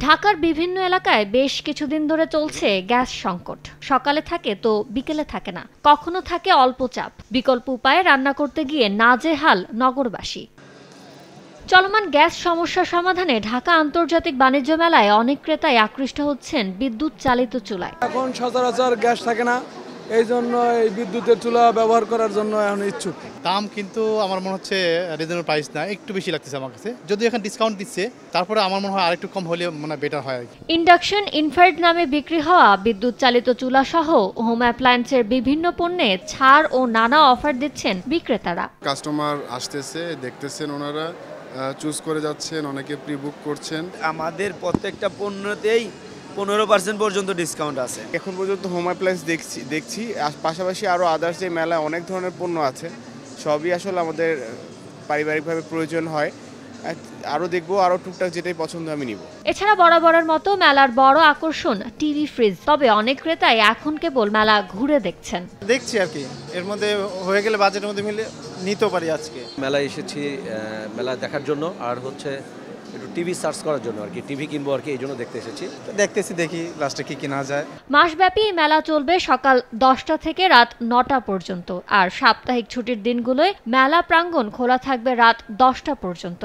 ঢাকার বিভিন্ন এলাকায় বেশ কিছুদিন ধরে চলছে গ্যাস সংকট। সকালে থাকে তো বিকেলে থাকে না, কখনো থাকে অল্প চাপ। বিকল্প উপায়ে রান্না করতে গিয়ে নাজেহাল নগরবাসী। চলমান গ্যাস সমস্যা সমাধানে ঢাকা আন্তর্জাতিক বাণিজ্য মেলায় অনেক ক্রেতাই আকৃষ্ট হচ্ছেন বিদ্যুৎ চালিত চুলায়। এখন সচরাচর গ্যাস থাকে না, এই জন্য এই বিদ্যুতের চুলা ব্যবহার করার জন্য এখন ইচ্ছুক। দাম কিন্তু আমার মনে হচ্ছে রিজনেবল প্রাইস না, একটু বেশি লাগতেছে আমার কাছে। যদি এখন ডিসকাউন্ট দিচ্ছে তারপরে আমার মনে হয় আরেকটু কম হলে মানে বেটার হয় আর কি। ইন্ডাকশন ইনফ্রারেড নামে বিক্রি হওয়া বিদ্যুৎ চালিত চুলা সহ হোম অ্যাপ্লায়েন্সের বিভিন্ন পণ্যে ছাড় ও নানা অফার দিচ্ছেন বিক্রেতারা। কাস্টমার আসতেছে, দেখতেছেন, ওনারা চুজ করে যাচ্ছেন, অনেকে প্রি বুক করছেন। আমাদের প্রত্যেকটা পণ্যতেই 15% পর্যন্ত ডিসকাউন্ট আছে। এখন পর্যন্ত হোম অ্যাপ্লায়েন্স দেখছি পাশাপাশি আরও আদার্স যে মেলায় অনেক ধরনের পণ্য আছে, সবই আসলে আমাদের পারিবারিকভাবে প্রয়োজন হয়। আরও দেখবো, আরও টুকটাক যেটাই পছন্দ আমি নিব। এছাড়া বরাবরের মতো মেলার বড় আকর্ষণ টিভি ফ্রিজ। তবে অনেক ক্রেতাই এখন কেবল মেলা ঘুরে দেখছেন। দেখছি আর কি, এর মধ্যে হয়ে গেলে বাজেটের মধ্যে মিলে নিতেও পারি। আজকে মেলায় এসেছি মেলা দেখার জন্য, আর হচ্ছে একটু টিভি সার্চ করার জন্য আর কি, টিভি কিনবো আর কি, এই জন্য দেখতে এসেছি। দেখি লাস্টে কি কেনা যায়। মাসব্যাপী মেলা চলবে সকাল 10টা থেকে রাত 9টা পর্যন্ত, আর সাপ্তাহিক ছুটির দিনগুলোয় মেলা প্রাঙ্গণ খোলা থাকবে রাত 10টা পর্যন্ত।